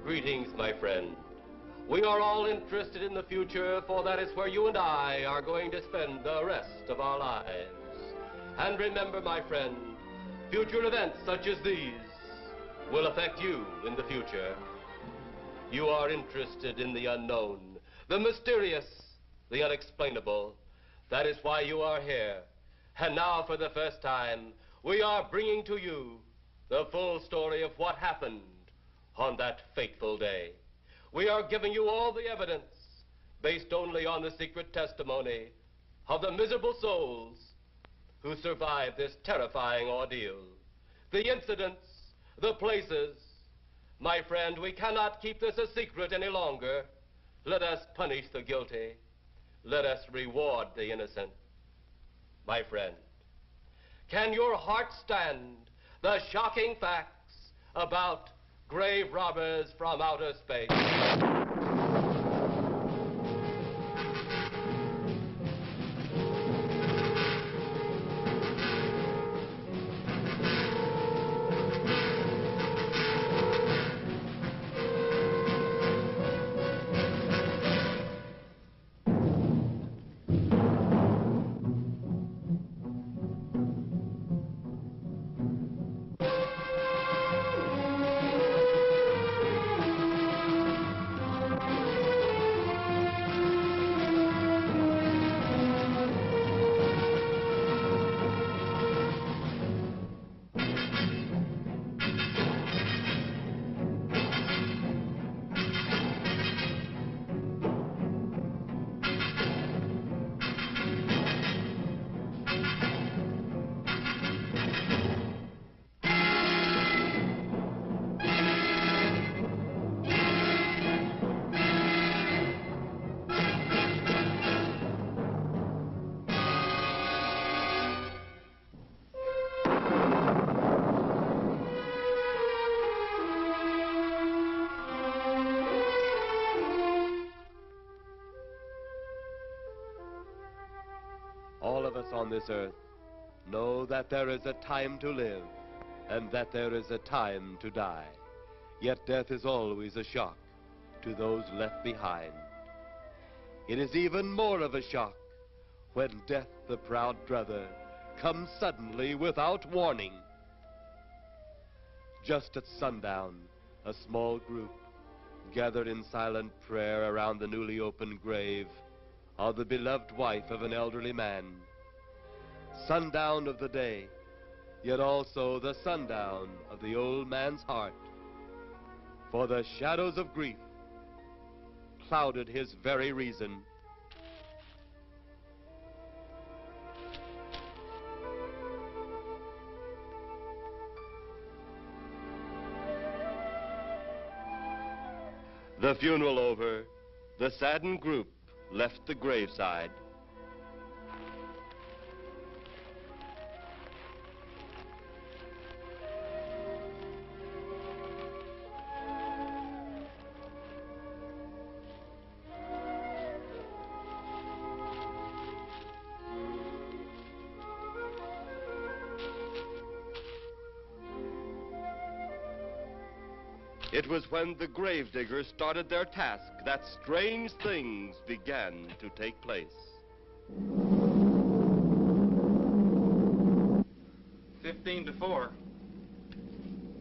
Greetings, my friend. We are all interested in the future, for that is where you and I are going to spend the rest of our lives. And remember, my friend, future events such as these will affect you in the future. You are interested in the unknown, the mysterious, the unexplainable. That is why you are here. And now, for the first time, we are bringing to you the full story of what happened on that fateful day. We are giving you all the evidence based only on the secret testimony of the miserable souls who survived this terrifying ordeal. The incidents, the places. My friend, we cannot keep this a secret any longer. Let us punish the guilty. Let us reward the innocent. My friend, can your heart stand the shocking facts about grave robbers from outer space? All of us on this earth know that there is a time to live and that there is a time to die. Yet death is always a shock to those left behind. It is even more of a shock when death, the proud brother, comes suddenly without warning. Just at sundown, a small group gathered in silent prayer around the newly opened grave of the beloved wife of an elderly man. Sundown of the day, yet also the sundown of the old man's heart. For the shadows of grief clouded his very reason. The funeral over, the saddened group left the graveside. It was when the gravediggers started their task that strange things began to take place. 15-4.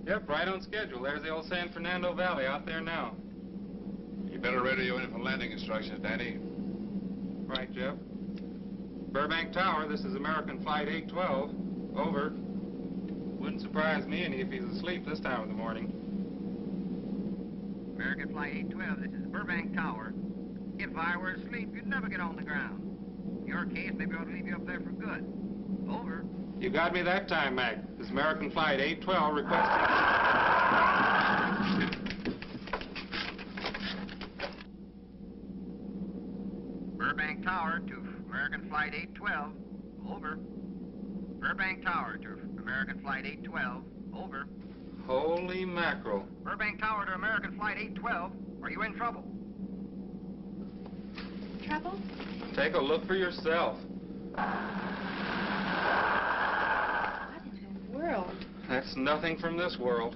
Yep, right on schedule. There's the old San Fernando Valley out there now. You better radio in for landing instructions, Danny. Right, Jeff. Burbank Tower, this is American Flight 812. Over. Wouldn't surprise me any if he's asleep this time of the morning. American Flight 812, this is Burbank Tower. If I were asleep, you'd never get on the ground. In your case, maybe I ought to leave you up there for good. Over. You got me that time, Mac. This is American Flight 812 requesting... Burbank Tower to American Flight 812. Over. Burbank Tower to American Flight 812. Over. Holy mackerel. Burbank Tower to American Flight 812. Are you in trouble? Trouble? Take a look for yourself. What in the world? That's nothing from this world.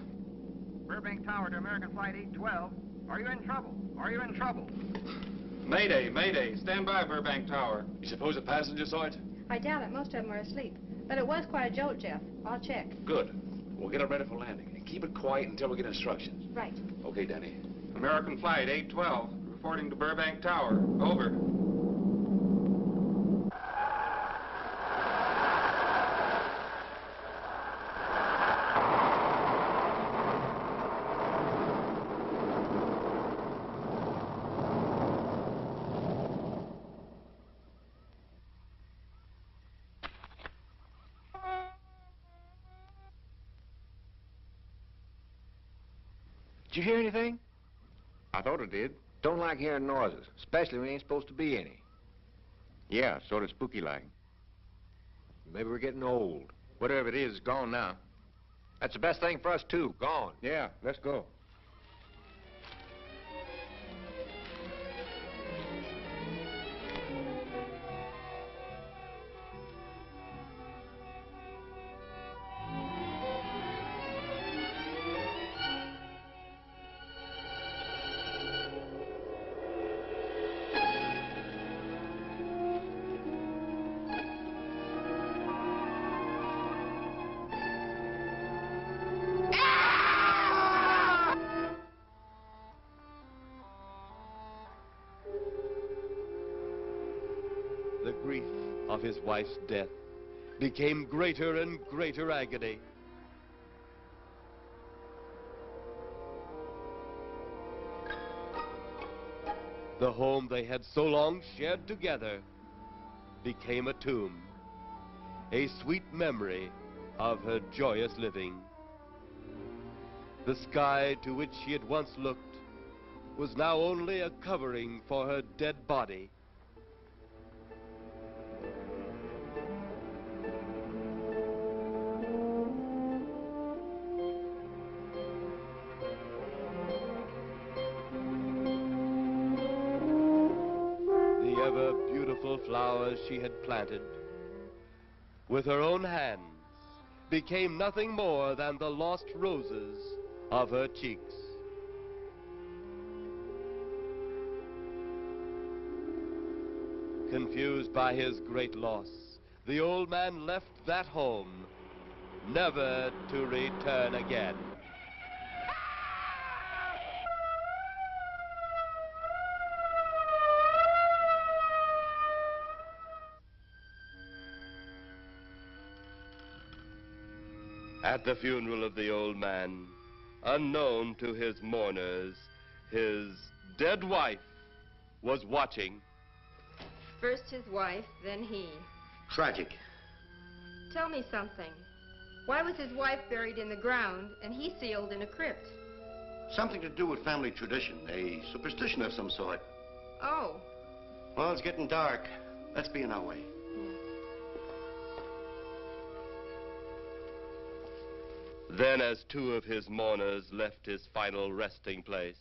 Burbank Tower to American Flight 812. Are you in trouble? Are you in trouble? Mayday, mayday. Stand by, Burbank Tower. You suppose a passenger saw it? I doubt it. Most of them are asleep. But it was quite a jolt, Jeff. I'll check. Good. We'll get it ready for landing. And keep it quiet until we get instructions. Right. Okay, Danny. American Flight 812, reporting to Burbank Tower. Over. Did you hear anything? I thought it did. Don't like hearing noises, especially when there ain't supposed to be any. Yeah, sort of spooky-like. Maybe we're getting old. Whatever it is, it's gone now. That's the best thing for us, too. Gone. Yeah, let's go. The grief of his wife's death became greater and greater agony. The home they had so long shared together became a tomb, a sweet memory of her joyous living. The sky to which she had once looked was now only a covering for her dead body. The ever-beautiful flowers she had planted with her own hands became nothing more than the lost roses of her cheeks. Confused by his great loss, the old man left that home, never to return again. At the funeral of the old man, unknown to his mourners, his dead wife was watching. First his wife, then he. Tragic. Tell me something. Why was his wife buried in the ground and he sealed in a crypt? Something to do with family tradition, a superstition of some sort. Oh. Well, it's getting dark. Let's be on our way. Then, as two of his mourners left his final resting place,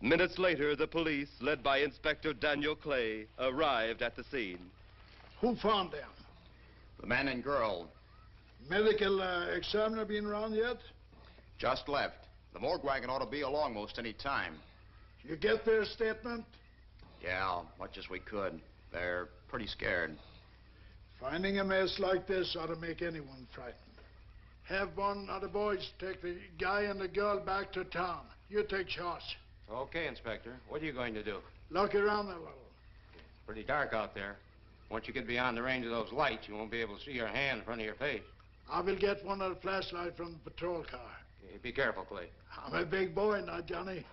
minutes later, the police, led by Inspector Daniel Clay, arrived at the scene. Who found them? The man and girl Medical examiner been around yet? just left. The morgue wagon ought to be along most any time. You get their statement? Yeah, much as we could. They're pretty scared. Finding a mess like this ought to make anyone frightened. Have one of the boys take the guy and the girl back to town. You take charge. Okay, Inspector. What are you going to do? Look around a little. Pretty dark out there. Once you get beyond the range of those lights, you won't be able to see your hand in front of your face. I will get one of the flashlights from the patrol car. Okay, be careful, Clay. I'm a big boy now, Johnny.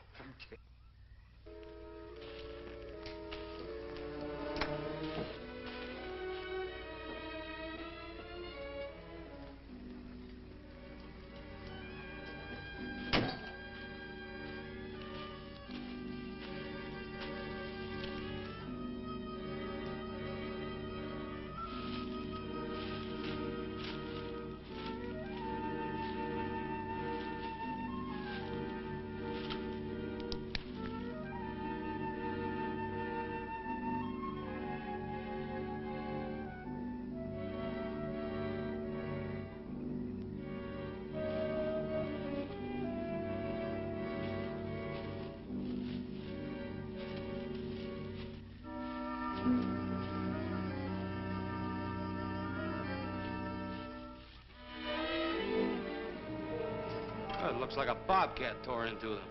It looks like a bobcat tore into them.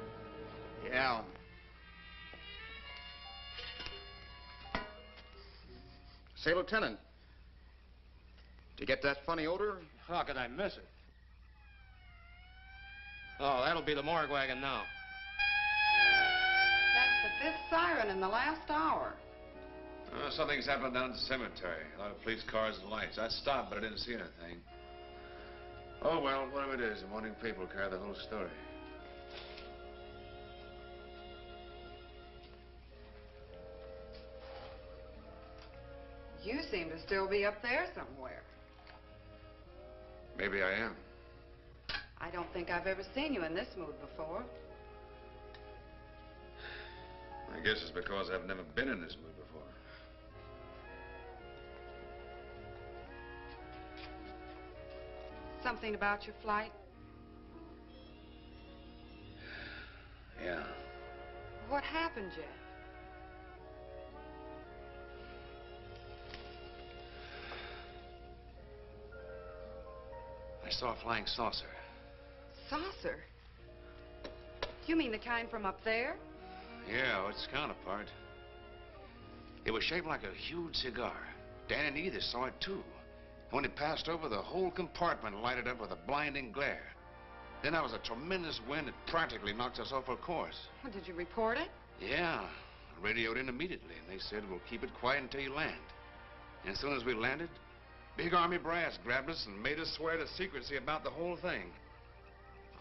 Yeah. Say, Lieutenant, did you get that funny odor? How could I miss it? Oh, that'll be the morgue wagon now. That's the 5th siren in the last hour. Something's happened down at the cemetery. A lot of police cars and lights. I stopped, but I didn't see anything. Oh, well, whatever it is, the morning paper will carry the whole story. You seem to still be up there somewhere. Maybe I am. I don't think I've ever seen you in this mood before. I guess it's because I've never been in this mood before. Something about your flight? Yeah. What happened, Jeff? I saw a flying saucer. Saucer? You mean the kind from up there? Yeah, its counterpart. It was shaped like a huge cigar. Dan and Edith saw it, too. When it passed over, the whole compartment lighted up with a blinding glare. Then there was a tremendous wind that practically knocked us off our course. Well, did you report it? Yeah, I radioed in immediately, and they said, we'll keep it quiet until you land. And as soon as we landed, big Army brass grabbed us and made us swear to secrecy about the whole thing.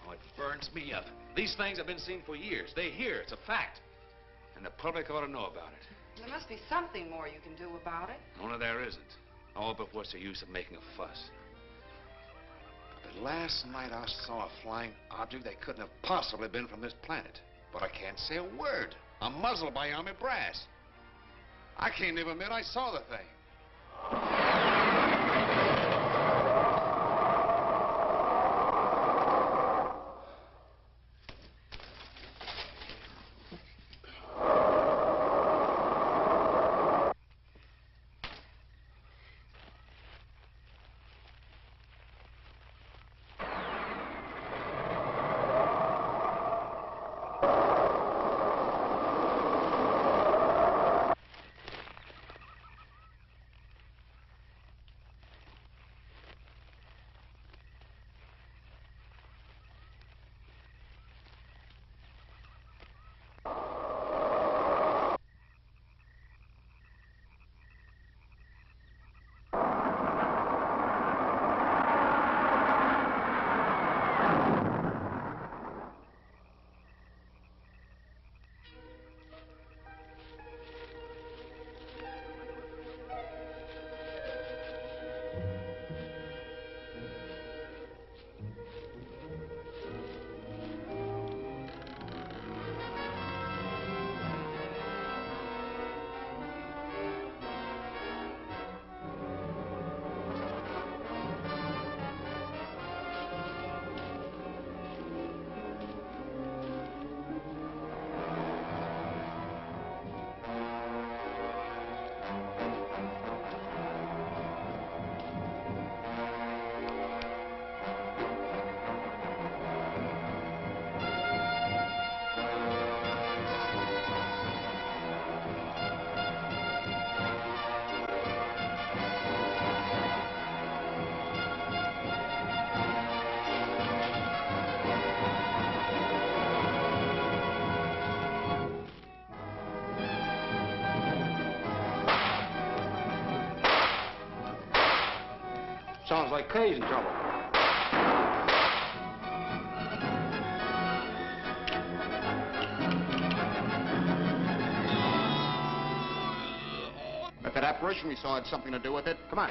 Oh, it burns me up. These things have been seen for years. They're here. It's a fact. And the public ought to know about it. There must be something more you can do about it. Only there isn't. Oh, but what's the use of making a fuss? But last night I saw a flying object that couldn't have possibly been from this planet. But I can't say a word. I'm muzzled by Army brass. I can't even admit I saw the thing. Sounds like crazy trouble. If that apparition we saw had something to do with it, come on.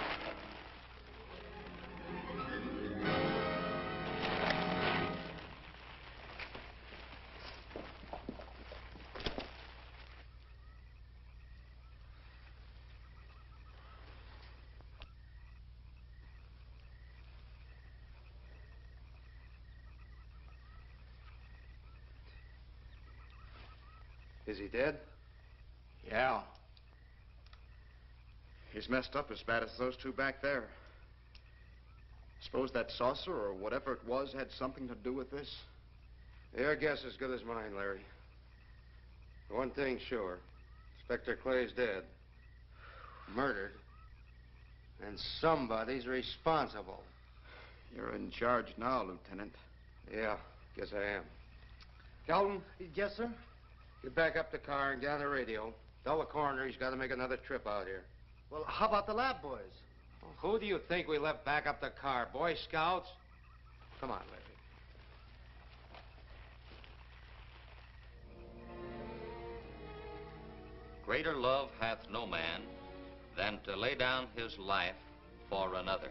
Is he dead? Yeah. He's messed up as bad as those two back there. Suppose that saucer or whatever it was had something to do with this? Your guess is as good as mine, Larry. One thing's sure. Inspector Clay's dead. Murdered. And somebody's responsible. You're in charge now, Lieutenant. Yeah, guess I am. Calton? Yes, sir? Get back up the car and get on the radio. Tell the coroner he's got to make another trip out here. Well, how about the lab boys? Well, who do you think we left back up the car? Boy Scouts? Come on, Larry. Greater love hath no man than to lay down his life for another.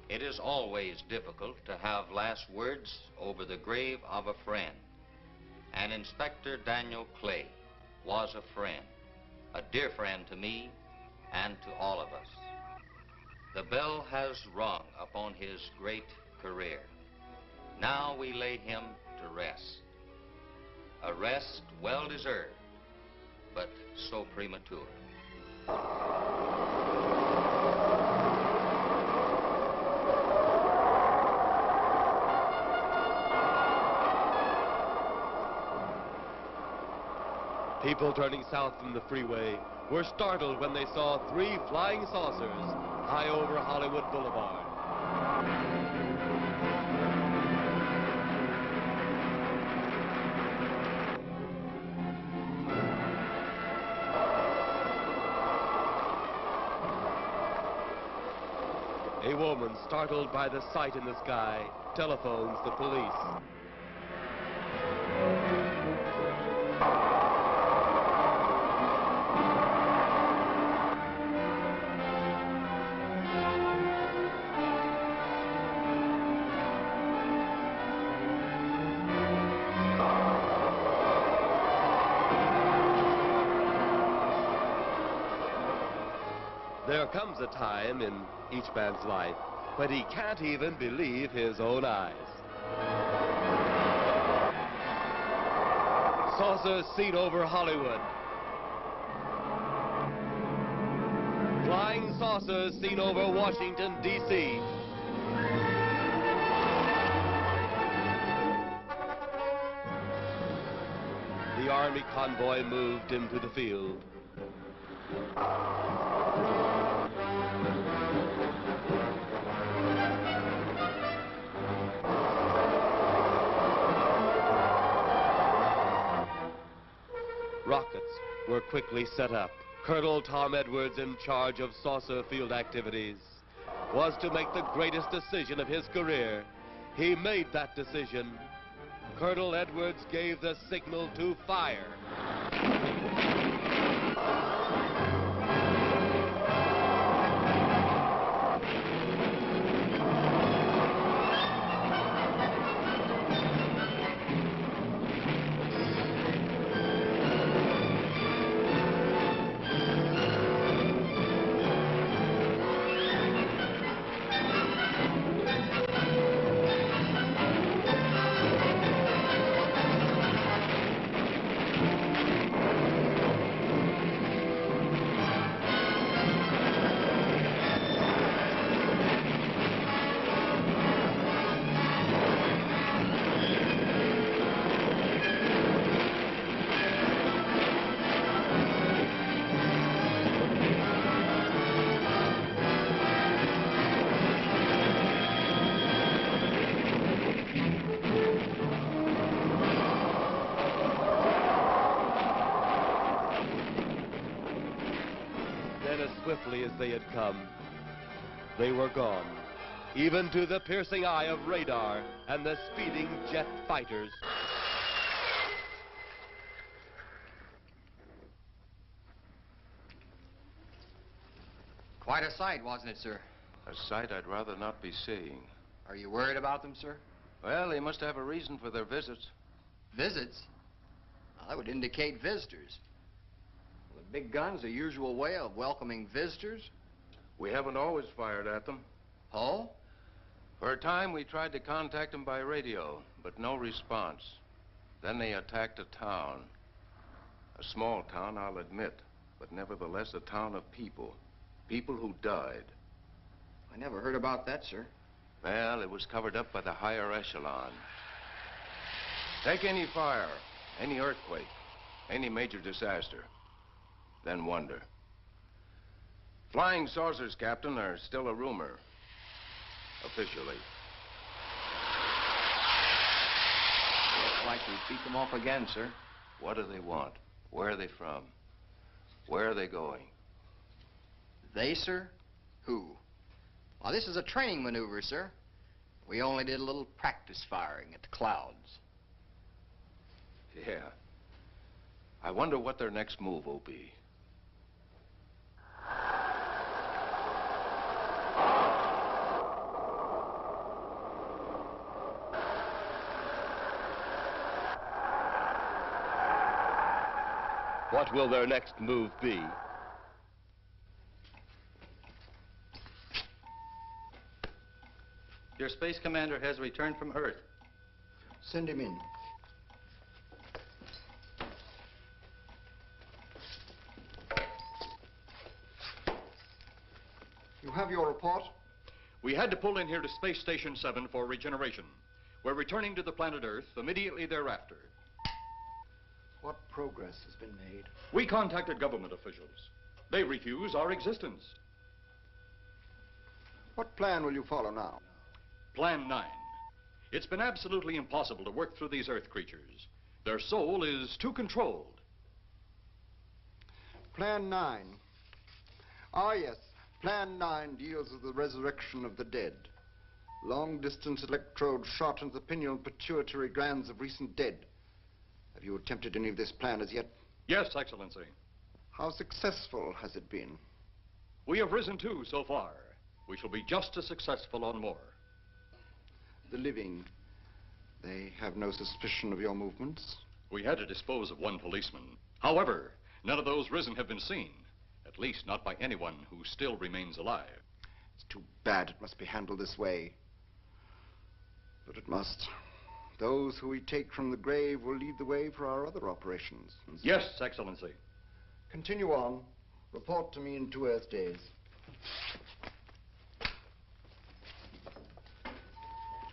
It is always difficult to have last words over the grave of a friend. And Inspector Daniel Clay was a friend, a dear friend to me and to all of us. The bell has rung upon his great career. Now we lay him to rest. A rest well deserved, but so premature. People turning south from the freeway were startled when they saw 3 flying saucers high over Hollywood Boulevard. A woman, startled by the sight in the sky, telephones the police. There comes a time in each man's life when he can't even believe his own eyes. Saucers seen over Hollywood. Flying saucers seen over Washington, D.C. The Army convoy moved into the field. Rockets were quickly set up. Colonel Tom Edwards, in charge of saucer field activities, was to make the greatest decision of his career. He made that decision. Colonel Edwards gave the signal to fire. Then, as swiftly as they had come, they were gone, even to the piercing eye of radar and the speeding jet fighters. Quite a sight, wasn't it, sir? A sight I'd rather not be seeing. Are you worried about them, sir? Well, they must have a reason for their visits. Visits? Well, that would indicate visitors. Well, the big gun's the usual way of welcoming visitors. We haven't always fired at them. Oh? For a time, we tried to contact them by radio, but no response. Then they attacked a town. A small town, I'll admit, but nevertheless a town of people. People who died. I never heard about that, sir. Well, it was covered up by the higher echelon. Take any fire, any earthquake, any major disaster, then wonder. Flying saucers, Captain, are still a rumor. Officially. Looks like we beat them off again, sir. What do they want? Where are they from? Where are they going? They, sir? Who? Well, this is a training maneuver, sir. We only did a little practice firing at the clouds. Yeah. I wonder what their next move will be. What will their next move be? Your space commander has returned from Earth. Send him in. You have your report? We had to pull in here to Space Station 7 for regeneration. We're returning to the planet Earth immediately thereafter. What progress has been made? We contacted government officials. They refuse our existence. What plan will you follow now? Plan 9. It's been absolutely impossible to work through these Earth creatures. Their soul is too controlled. Plan 9. Ah, yes. Plan 9 deals with the resurrection of the dead. Long-distance electrode shot into the pineal pituitary glands of recent dead. Have you attempted any of this plan as yet? Yes, Excellency. How successful has it been? We have risen too so far. We shall be just as successful on more. The living, they have no suspicion of your movements? We had to dispose of one policeman. However, none of those risen have been seen. At least not by anyone who still remains alive. It's too bad it must be handled this way. But it must. Those who we take from the grave will lead the way for our other operations. Yes, Excellency. Continue on. Report to me in 2 Earth days.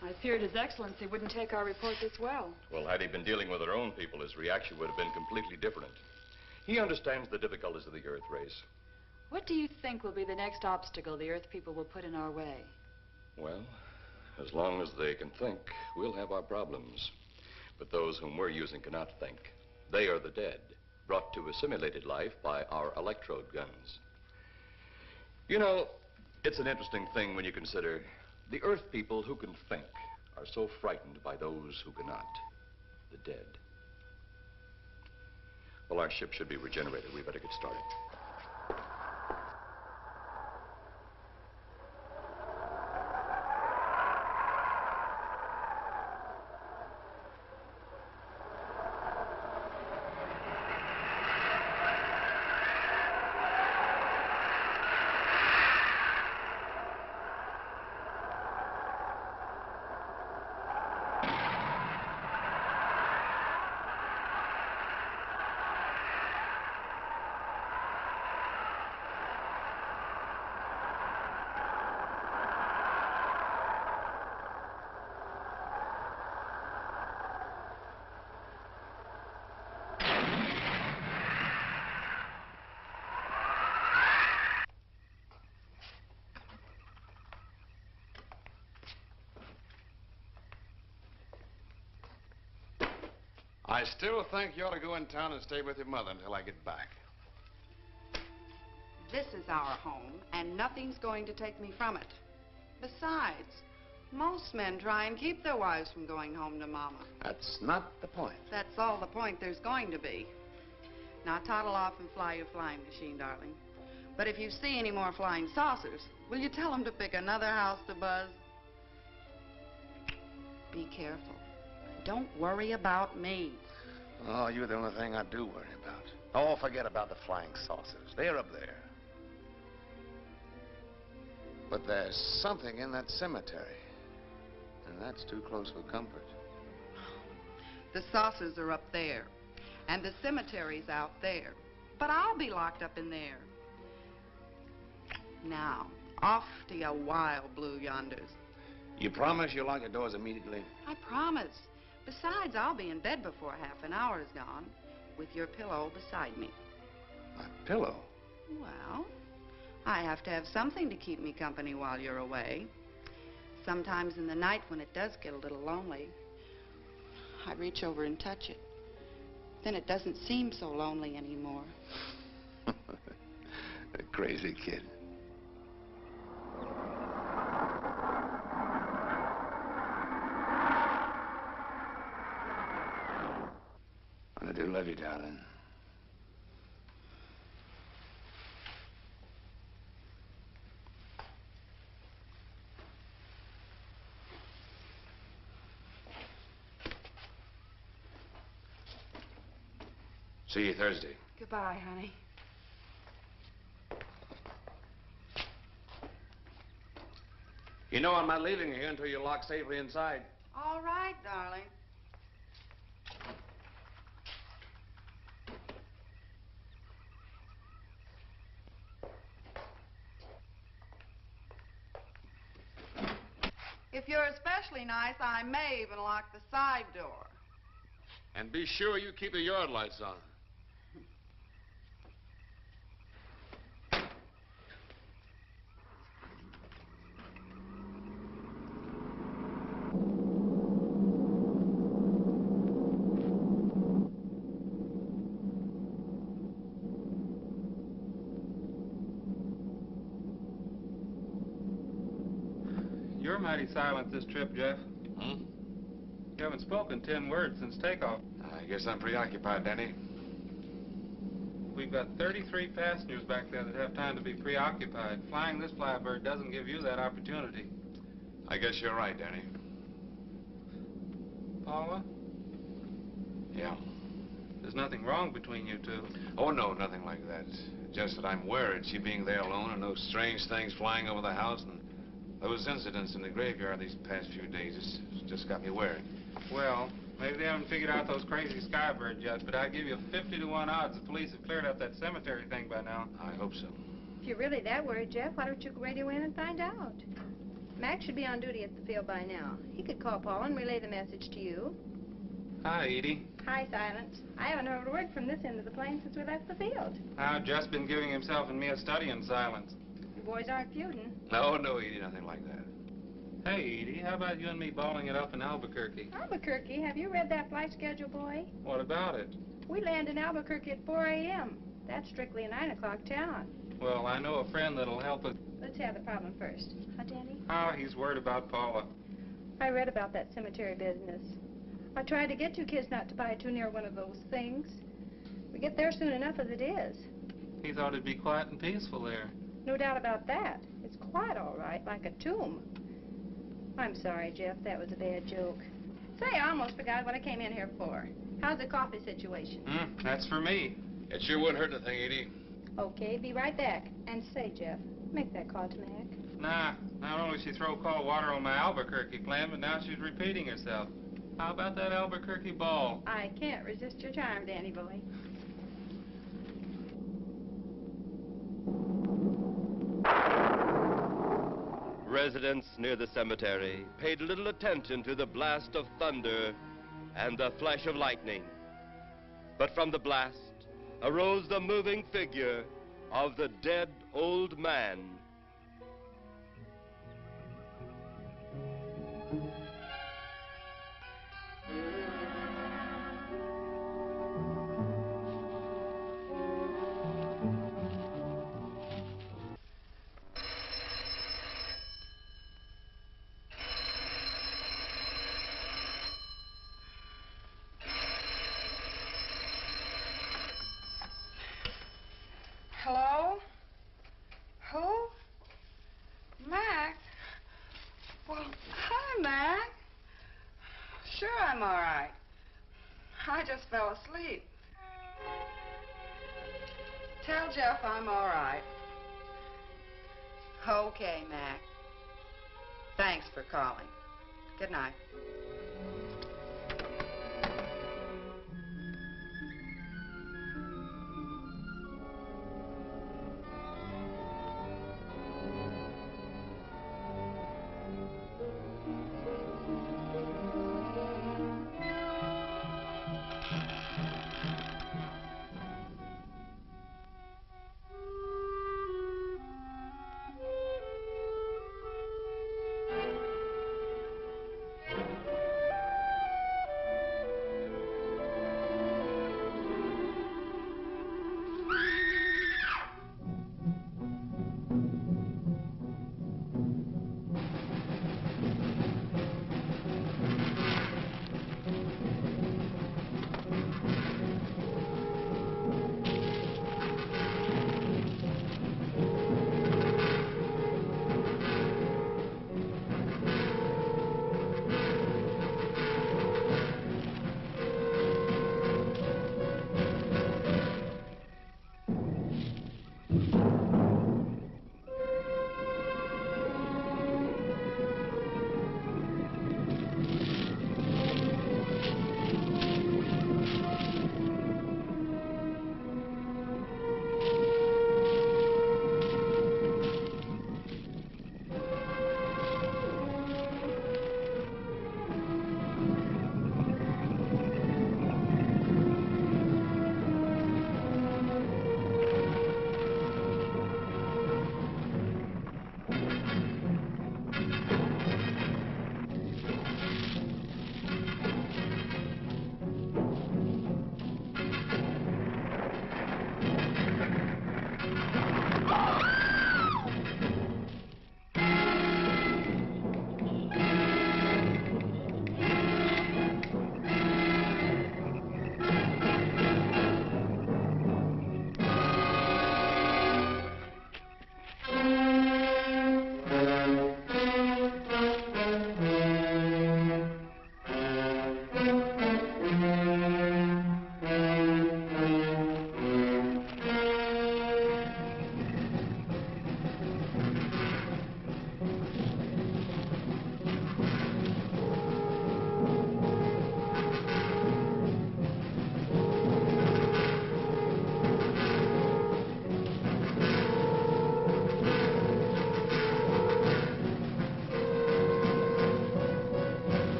I feared His Excellency wouldn't take our report this well. Well, had he been dealing with our own people, his reaction would have been completely different. He understands the difficulties of the Earth race. What do you think will be the next obstacle the Earth people will put in our way? Well, as long as they can think, we'll have our problems. But those whom we're using cannot think. They are the dead, brought to a simulated life by our electrode guns. You know, it's an interesting thing when you consider the Earth people who can think are so frightened by those who cannot, the dead. Well, our ship should be regenerated. We better get started. I still think you ought to go in town and stay with your mother until I get back. This is our home, and nothing's going to take me from it. Besides, most men try and keep their wives from going home to Mama. That's not the point. That's all the point there's going to be. Now toddle off and fly your flying machine, darling. But if you see any more flying saucers, will you tell them to pick another house to buzz? Be careful. Don't worry about me. Oh, you're the only thing I do worry about. Oh, forget about the flying saucers. They're up there. But there's something in that cemetery. And that's too close for comfort. The saucers are up there, and the cemetery's out there. But I'll be locked up in there. Now, off to your wild blue yonders. You promise you'll lock your doors immediately? I promise. Besides, I'll be in bed before half an hour is gone, with your pillow beside me. My pillow? Well, I have to have something to keep me company while you're away. Sometimes in the night when it does get a little lonely, I reach over and touch it. Then it doesn't seem so lonely anymore. A crazy kid. I do love you, darling. See you Thursday. Goodbye, honey. You know I'm not leaving here until you're locked safely inside. All right, darling. If you're especially nice, I may even lock the side door. And be sure you keep the yard lights on. You're mighty silent this trip, Jeff. Hmm? You haven't spoken 10 words since takeoff. I guess I'm preoccupied, Danny. We've got 33 passengers back there that have time to be preoccupied. Flying this flybird doesn't give you that opportunity. I guess you're right, Danny. Paula? Yeah. There's nothing wrong between you two. Oh, no, nothing like that. Just that I'm worried, she being there alone and those strange things flying over the house and those incidents in the graveyard these past few days. It's just got me worried. Well, maybe they haven't figured out those crazy skybirds yet, but I'd give you 50 to 1 odds the police have cleared up that cemetery thing by now. I hope so. If you're really that worried, Jeff, why don't you radio in and find out? Mac should be on duty at the field by now. He could call Paul and relay the message to you. Hi, Edie. Hi, Silence. I haven't heard a word from this end of the plane since we left the field. I've just been giving himself and me a study in silence. You boys aren't feuding. No, Edie, nothing like that. Hey, Edie, how about you and me balling it up in Albuquerque? Albuquerque? Have you read that flight schedule, boy? What about it? We land in Albuquerque at 4 a.m. That's strictly a 9 o'clock town. Well, I know a friend that'll help us. Let's have the problem first. Huh, Danny? Oh, he's worried about Paula. I read about that cemetery business. I tried to get you kids not to buy too near one of those things. We get there soon enough as it is. He thought it'd be quiet and peaceful there. No doubt about that. It's quiet, all right, like a tomb. I'm sorry, Jeff. That was a bad joke. Say, I almost forgot what I came in here for. How's the coffee situation? That's for me. It sure wouldn't hurt anything, Edie. Okay, be right back. And say, Jeff, make that call to Mac. Nah, not only she throw cold water on my Albuquerque plan, but now she's repeating herself. How about that Albuquerque ball? I can't resist your charm, Danny boy. Residents near the cemetery paid little attention to the blast of thunder and the flash of lightning. But from the blast arose the moving figure of the dead old man. just fell asleep. Tell Jeff I'm all right. Okay, Mac. Thanks for calling. Good night.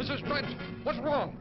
Mrs. Trent, what's wrong?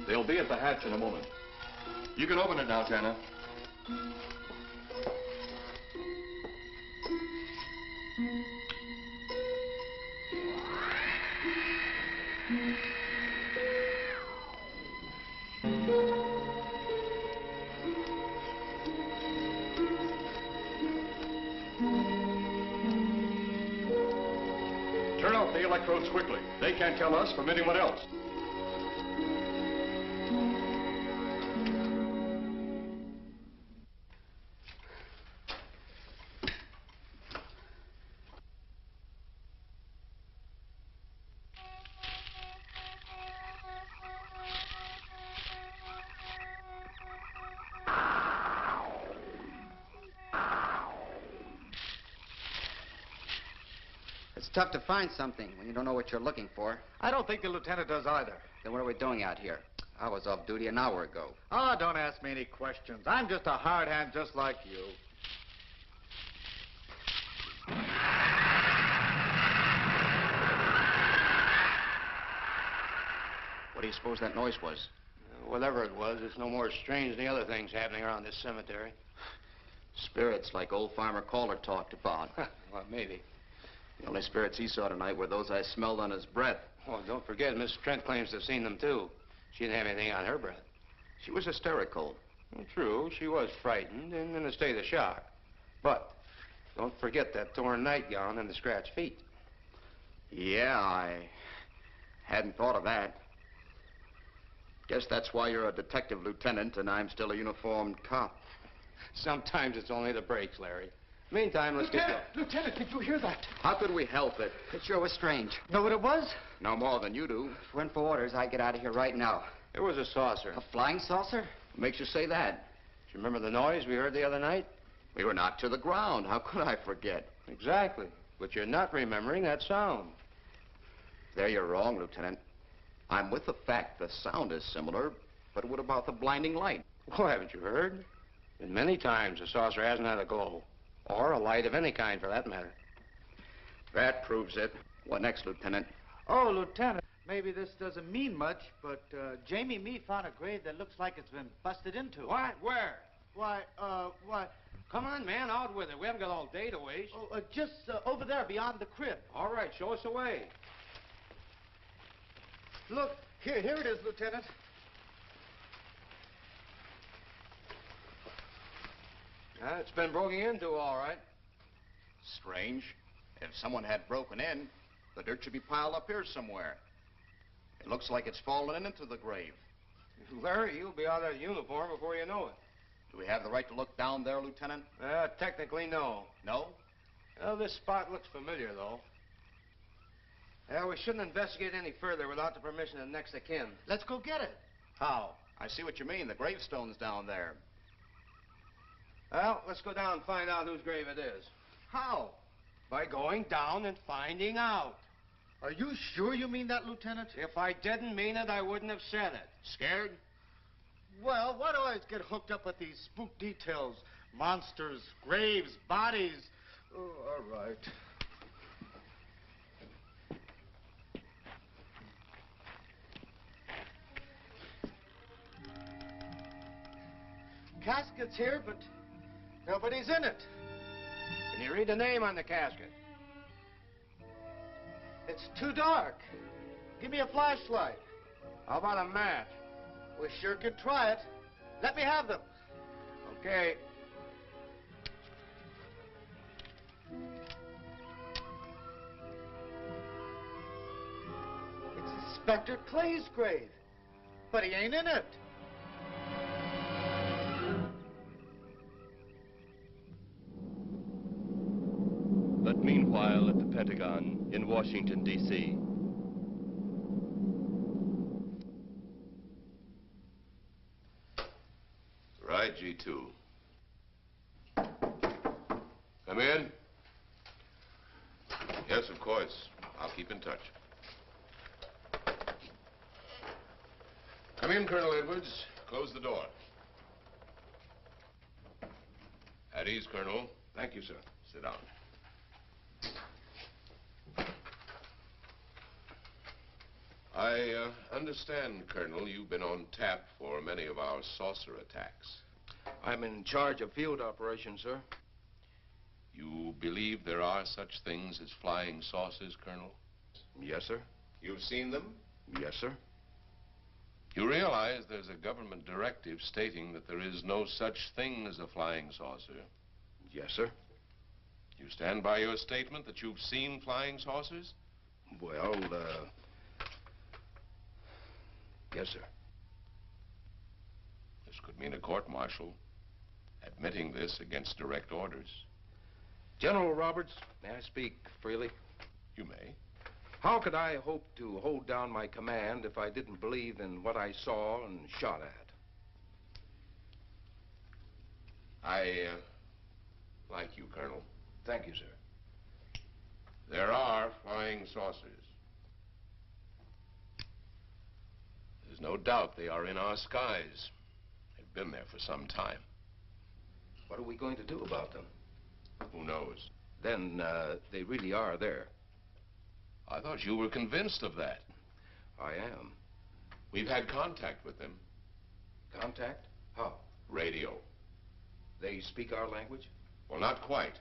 They'll be at the hatch in a moment. You can open it now, Tanner. Turn off the electrodes quickly. They can't tell us from anyone else. It's tough to find something when you don't know what you're looking for. I don't think the lieutenant does either. Then what are we doing out here? I was off duty an hour ago. Oh, don't ask me any questions. I'm just a hard hand just like you. What do you suppose that noise was? Whatever it was, it's no more strange than the other things happening around this cemetery. Spirits like old Farmer Calder talked about. Well, maybe. The only spirits he saw tonight were those I smelled on his breath. Oh, don't forget, Miss Trent claims to have seen them, too. She didn't have anything on her breath. She was hysterical. Well, true, she was frightened and in a state of shock. But don't forget that torn nightgown and the scratched feet. Yeah, I hadn't thought of that. Guess that's why you're a detective lieutenant and I'm still a uniformed cop. Sometimes it's only the breaks, Larry. Meantime, let's get going. Lieutenant, did you hear that? How could we help it? It sure was strange. Know what it was? No more than you do. If it went for orders, I'd get out of here right now. It was a saucer. A flying saucer? What makes you say that? Do you remember the noise we heard the other night? We were knocked to the ground. How could I forget? Exactly. But you're not remembering that sound. There you're wrong, Lieutenant. I'm with the fact the sound is similar, but what about the blinding light? Oh, haven't you heard? Been many times the saucer hasn't had a glow. Or a light of any kind, for that matter. That proves it. What next, Lieutenant? Oh, Lieutenant, maybe this doesn't mean much, but Jamie and me found a grave that looks like it's been busted into. What? Where? Why? Come on, man, out with it. We haven't got all day to waste. Oh, just over there beyond the crib. All right, show us the way. Look, here it is, Lieutenant. It's been broken into, all right. Strange. If someone had broken in, the dirt should be piled up here somewhere. It looks like it's fallen into the grave. Larry, you'll be out of uniform before you know it. Do we have the right to look down there, Lieutenant? Technically, no. No? Well, this spot looks familiar, though. We shouldn't investigate any further without the permission of next of kin. Let's go get it. How? I see what you mean. The gravestone's down there. Well, let's go down and find out whose grave it is. How? By going down and finding out. Are you sure you mean that, Lieutenant? If I didn't mean it, I wouldn't have said it. Scared? Well, why do I always get hooked up with these spook details? Monsters, graves, bodies. Oh, all right. Casket's here, but nobody's in it. Can you read the name on the casket? It's too dark. Give me a flashlight. How about a match? We sure could try it. Let me have them. Okay. Inspector Clay's grave. But he ain't in it. But meanwhile, at the Pentagon in Washington, D.C. Right, G2. Come in. Yes, of course. I'll keep in touch. Come in, Colonel Edwards. Close the door. At ease, Colonel. Thank you, sir. Sit down. I understand, Colonel, you've been on tap for many of our saucer attacks. I'm in charge of field operations, sir. You believe there are such things as flying saucers, Colonel? Yes, sir. You've seen them? Yes, sir. You realize there's a government directive stating that there is no such thing as a flying saucer? Yes, sir. You stand by your statement that you've seen flying saucers? Well, yes, sir. This could mean a court-martial, admitting this against direct orders. General Roberts, may I speak freely? You may. How could I hope to hold down my command if I didn't believe in what I saw and shot at? I like you, Colonel. Thank you, sir. There are flying saucers. There's no doubt they are in our skies. They've been there for some time. What are we going to do about them? Who knows? Then, they really are there. I thought you were convinced of that. I am. We've had contact with them. Contact? How? Radio. They speak our language? Well, not quite.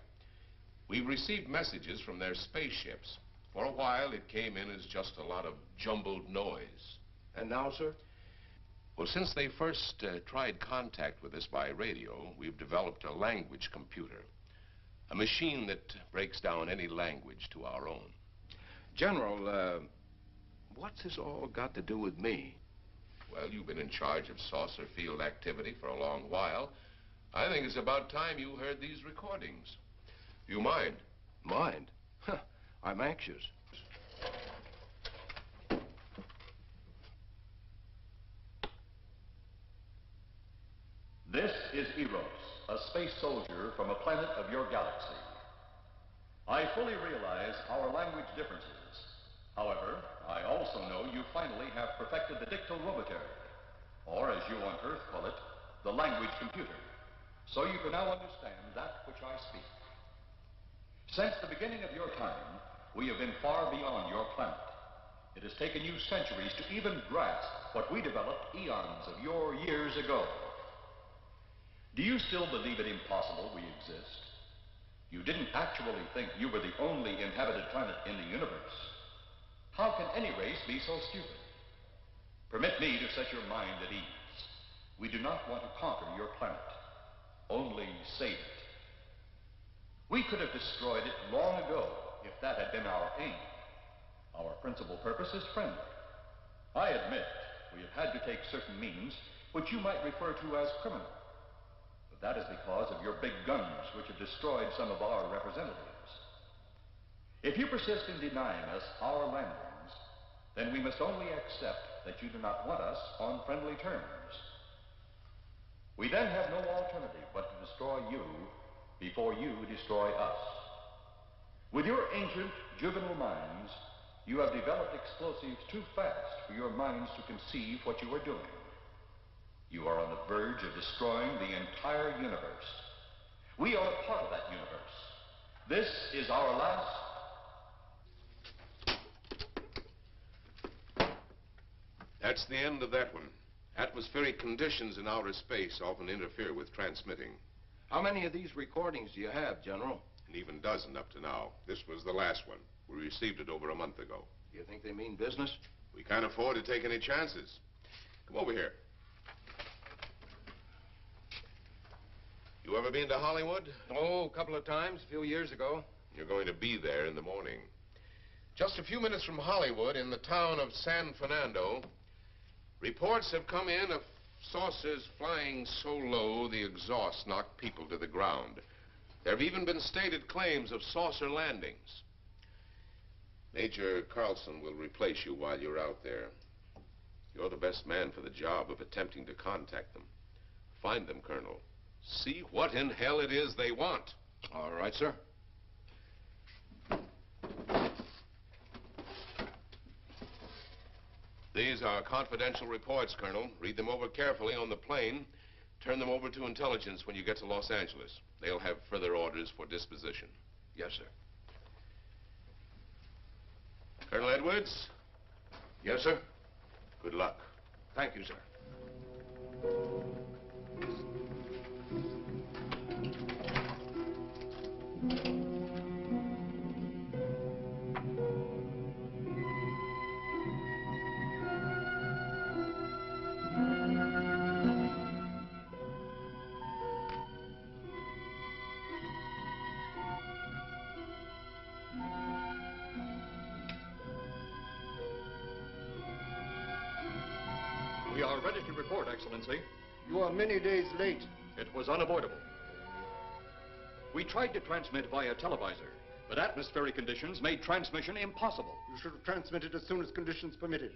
We've received messages from their spaceships. For a while, it came in as just a lot of jumbled noise. And now, sir? Well, since they first tried contact with us by radio, we've developed a language computer. A machine that breaks down any language to our own. General, what's this all got to do with me? Well, you've been in charge of saucer field activity for a long while. I think it's about time you heard these recordings. Do you mind? Mind? Huh, I'm anxious. This is Eros, a space soldier from a planet of your galaxy. I fully realize our language differences. However, I also know you finally have perfected the dictal robotary, or as you on Earth call it, the language computer. So you can now understand that which I speak. Since the beginning of your time, we have been far beyond your planet. It has taken you centuries to even grasp what we developed eons of your years ago. Do you still believe it impossible we exist? You didn't actually think you were the only inhabited planet in the universe. How can any race be so stupid? Permit me to set your mind at ease. We do not want to conquer your planet, only save it. We could have destroyed it long ago if that had been our aim. Our principal purpose is friendly. I admit we have had to take certain means which you might refer to as criminal. But that is because of your big guns which have destroyed some of our representatives. If you persist in denying us our landings, then we must only accept that you do not want us on friendly terms. We then have no alternative but to destroy you before you destroy us. With your ancient, juvenile minds, you have developed explosives too fast for your minds to conceive what you are doing. You are on the verge of destroying the entire universe. We are a part of that universe. This is our last... That's the end of that one. Atmospheric conditions in outer space often interfere with transmitting. How many of these recordings do you have, General? An even dozen up to now. This was the last one. We received it over a month ago. Do you think they mean business? We can't afford to take any chances. Come over here. You ever been to Hollywood? Oh, a couple of times, a few years ago. You're going to be there in the morning. Just a few minutes from Hollywood, in the town of San Fernando, reports have come in of saucers flying so low the exhaust knocked people to the ground. There have even been stated claims of saucer landings. Major Carlson will replace you while you're out there. You're the best man for the job of attempting to contact them. Find them, Colonel. See what in hell it is they want. All right, sir. These are confidential reports, Colonel. Read them over carefully on the plane. Turn them over to intelligence when you get to Los Angeles. They'll have further orders for disposition. Yes, sir. Colonel Edwards? Yes, sir. Good luck. Thank you, sir. We are ready to report, Excellency. You are many days late. It was unavoidable. We tried to transmit via televisor, but atmospheric conditions made transmission impossible. You should have transmitted as soon as conditions permitted.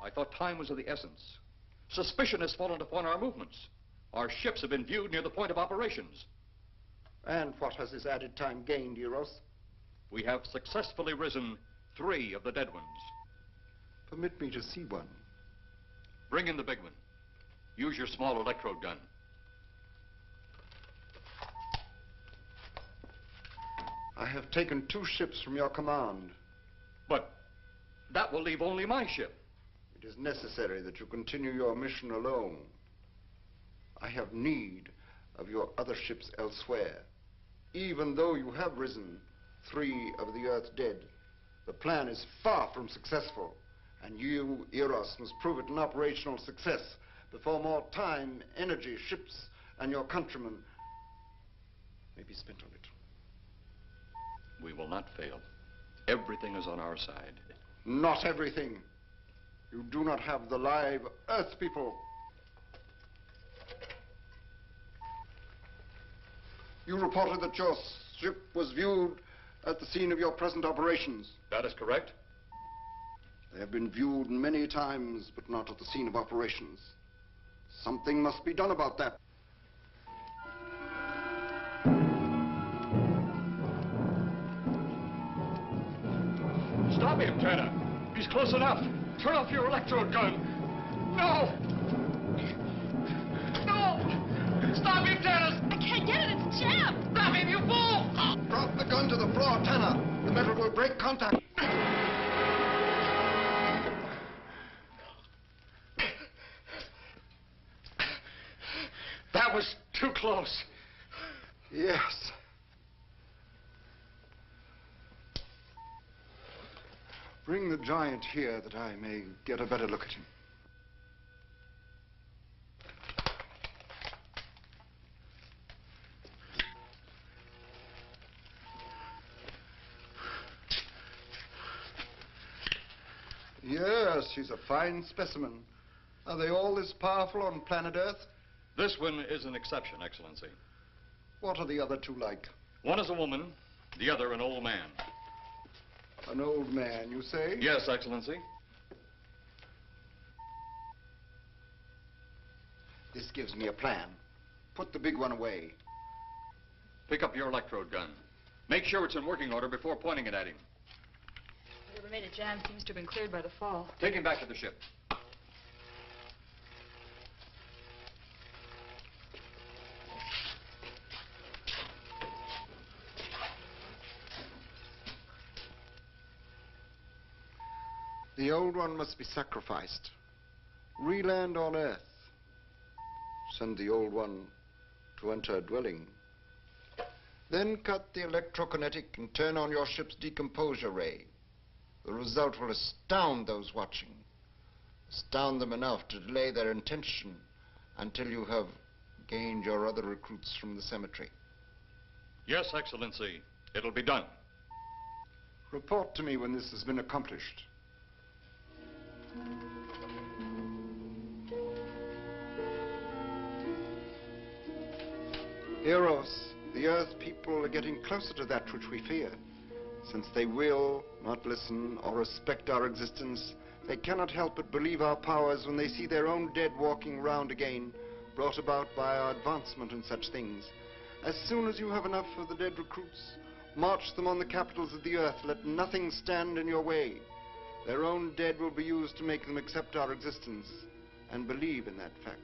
I thought time was of the essence. Suspicion has fallen upon our movements. Our ships have been viewed near the point of operations. And what has this added time gained, Eros? We have successfully risen 3 of the dead ones. Permit me to see one. Bring in the big one. Use your small electrode gun. I have taken 2 ships from your command. But that will leave only my ship. It is necessary that you continue your mission alone. I have need of your other ships elsewhere. Even though you have risen 3 of the Earth's dead, the plan is far from successful. And you, Eros, must prove it an operational success before more time, energy, ships, and your countrymen may be spent on it. We will not fail. Everything is on our side. Not everything. You do not have the live Earth people. You reported that your ship was viewed at the scene of your present operations. That is correct. They have been viewed many times, but not at the scene of operations. Something must be done about that. Stop him, Turner. He's close enough. Turn off your electrode gun. No! No! Stop him, Turner! I can't get it. It's jammed. Stop him, you fool! Drop the gun to the floor, Tanner. The metal will break contact. That was too close. Yes. Bring the giant here that I may get a better look at him. Yes, he's a fine specimen. Are they all this powerful on planet Earth? This one is an exception, Excellency. What are the other 2 like? One is a woman, the other an old man. An old man, you say? Yes, Excellency. This gives me a plan. Put the big one away. Pick up your electrode gun. Make sure it's in working order before pointing it at him. Whatever made it jam seems to have been cleared by the fall. Take him back to the ship. The old one must be sacrificed. Re-land on Earth. Send the old one to enter a dwelling. Then cut the electrokinetic and turn on your ship's decomposure ray. The result will astound those watching. Astound them enough to delay their intention until you have gained your other recruits from the cemetery. Yes, Excellency. It'll be done. Report to me when this has been accomplished. Eros, the Earth people are getting closer to that which we fear. Since they will not listen or respect our existence, they cannot help but believe our powers when they see their own dead walking round again, brought about by our advancement and such things. As soon as you have enough of the dead recruits, march them on the capitals of the earth. Let nothing stand in your way. Their own dead will be used to make them accept our existence and believe in that fact.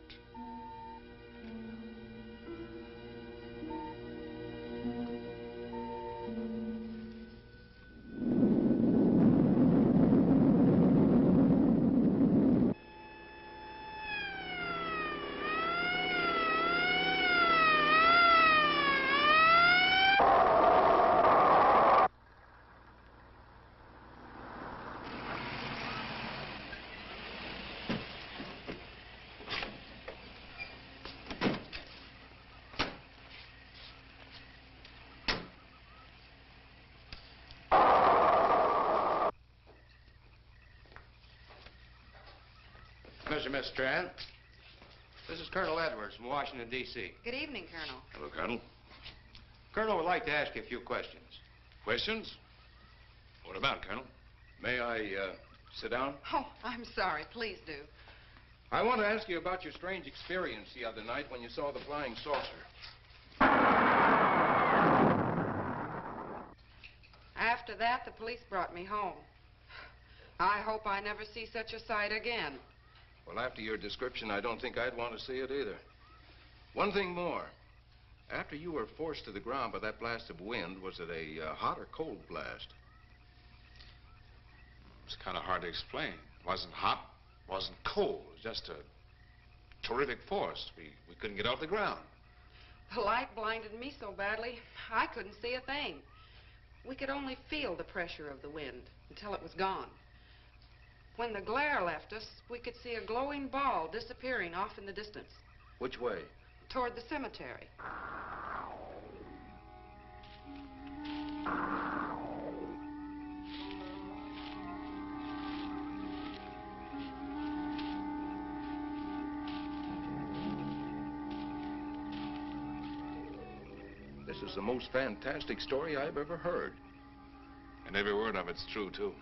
Mr. Miss Strand. This is Colonel Edwards from Washington, D.C. Good evening, Colonel. Hello, Colonel. Colonel would like to ask you a few questions. Questions? What about, Colonel? May I, sit down? Oh, I'm sorry. Please do. I want to ask you about your strange experience the other night when you saw the flying saucer. After that, the police brought me home. I hope I never see such a sight again. Well, after your description, I don't think I'd want to see it either. One thing more. After you were forced to the ground by that blast of wind, was it a hot or cold blast? It's kind of hard to explain. It wasn't hot, wasn't cold. It was just a terrific force. We couldn't get off the ground. The light blinded me so badly, I couldn't see a thing. We could only feel the pressure of the wind until it was gone. When the glare left us, we could see a glowing ball disappearing off in the distance. Which way? Toward the cemetery. This is the most fantastic story I've ever heard. And every word of it's true, too.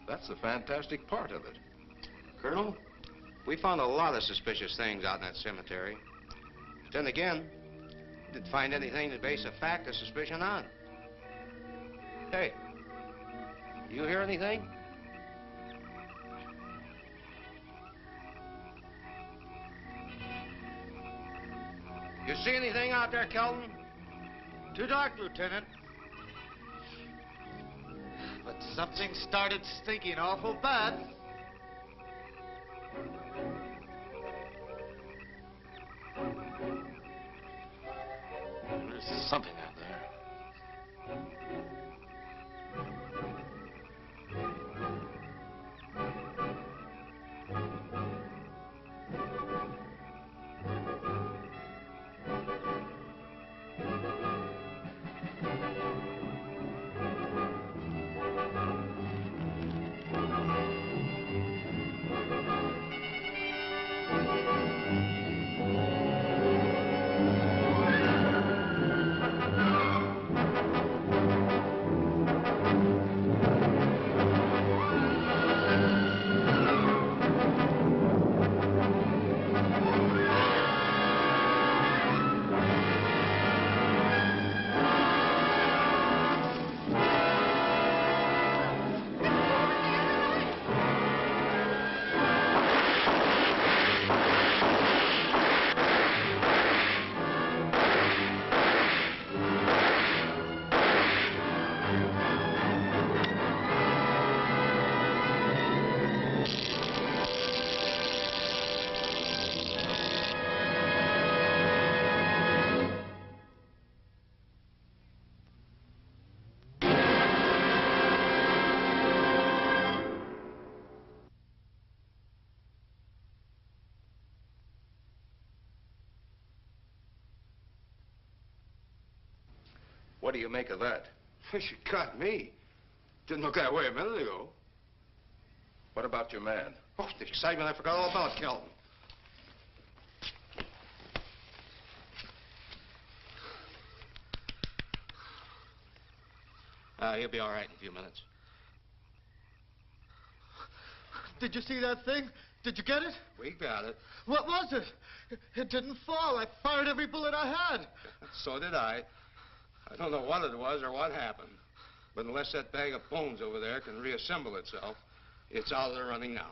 That's the fantastic part of it. Colonel, we found a lot of suspicious things out in that cemetery. Then again, we didn't find anything to base a fact or suspicion on. Hey, you hear anything? You see anything out there, Kelton? Too dark, Lieutenant. But something started stinking awful bad. There's something out there. What do you make of that? You caught me. Didn't look that way a minute ago. What about your man? Oh, the excitement, I forgot all about Kelton. He'll be all right in a few minutes. Did you see that thing? Did you get it? We got it. What was it? It didn't fall. I fired every bullet I had. So did I. I don't know what it was or what happened. But unless that bag of bones over there can reassemble itself, it's out of the running now.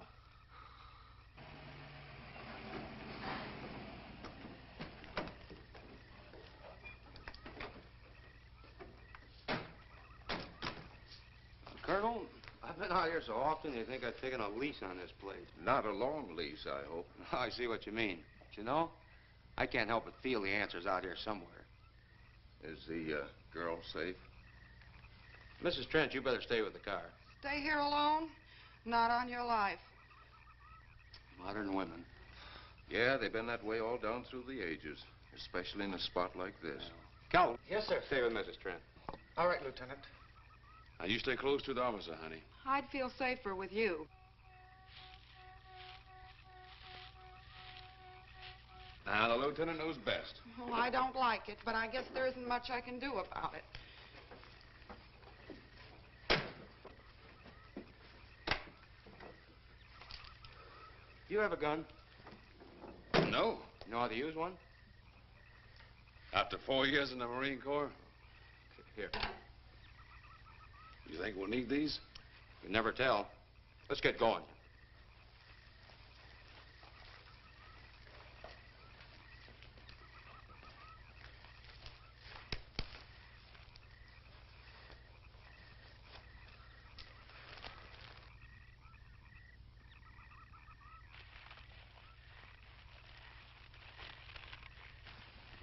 Colonel, I've been out here so often, you think I've taken a lease on this place. Not a long lease, I hope. I see what you mean. But you know, I can't help but feel the answer's out here somewhere. Is the girl safe? Mrs. Trent, you better stay with the car. Stay here alone? Not on your life. Modern women. Yeah, they've been that way all down through the ages, especially in a spot like this. Calvin. Yes, sir. Stay with Mrs. Trent. All right, Lieutenant. Now, you stay close to the officer, honey. I'd feel safer with you. Now, the lieutenant knows best. Well, I don't like it, but I guess there isn't much I can do about it. You have a gun? No. You know how to use one? After 4 years in the Marine Corps? Here. You think we'll need these? You never tell. Let's get going.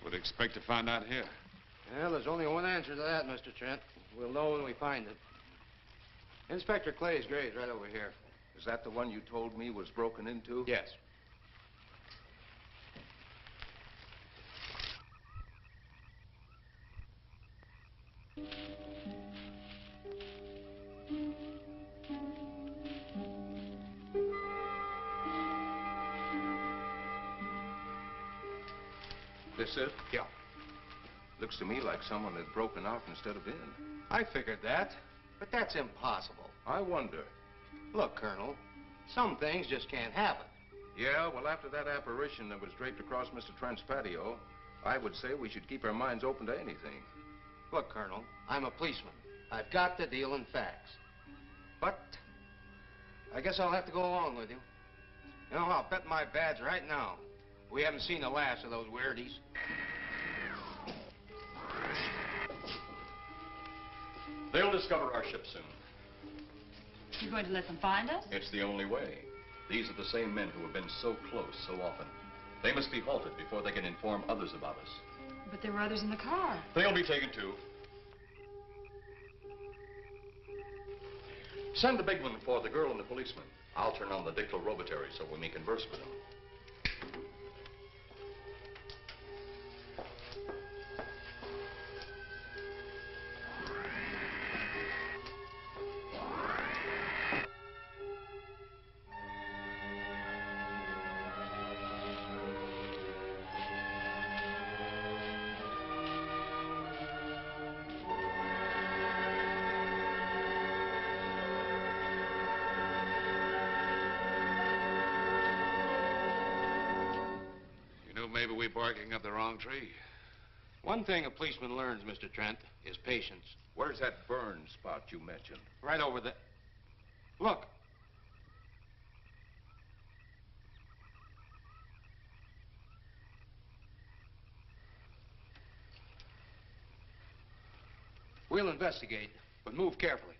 What do you expect to find out here? Well, there's only one answer to that, Mr. Trent. We'll know when we find it. Inspector Clay's grave right over here. Is that the one you told me was broken into? Yes. This it? Yeah. Looks to me like someone had broken out instead of in. I figured that, but that's impossible. I wonder. Look, Colonel, some things just can't happen. Yeah, well, after that apparition that was draped across Mr. Trent's patio, I would say we should keep our minds open to anything. Look, Colonel, I'm a policeman. I've got to deal in facts. But I guess I'll have to go along with you. You know, I'll bet my badge right now we haven't seen the last of those weirdies. They'll discover our ship soon. You going to let them find us? It's the only way. These are the same men who have been so close so often. They must be halted before they can inform others about us. But there were others in the car. They'll be taken too. Send the big one for the girl and the policeman. I'll turn on the dictorobatary so we may converse with them. Maybe we're barking up the wrong tree. One thing a policeman learns, Mr. Trent, is patience. Where's that burn spot you mentioned? Right over there. Look. We'll investigate, but move carefully.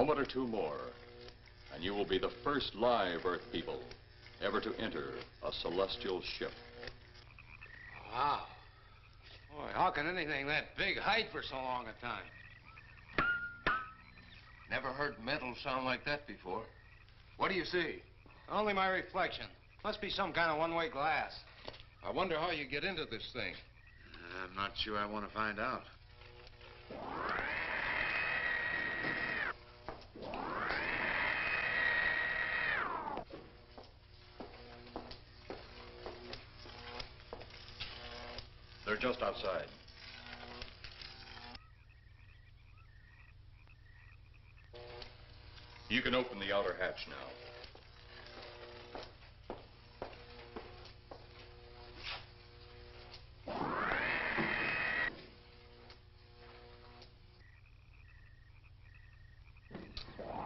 moment or two more, and you will be the first live Earth people ever to enter a celestial ship. Wow. Boy, how can anything that big hide for so long a time? Never heard metal sound like that before. What do you see? Only my reflection. Must be some kind of one-way glass. I wonder how you get into this thing. I'm not sure I want to find out. They're just outside. You can open the outer hatch now.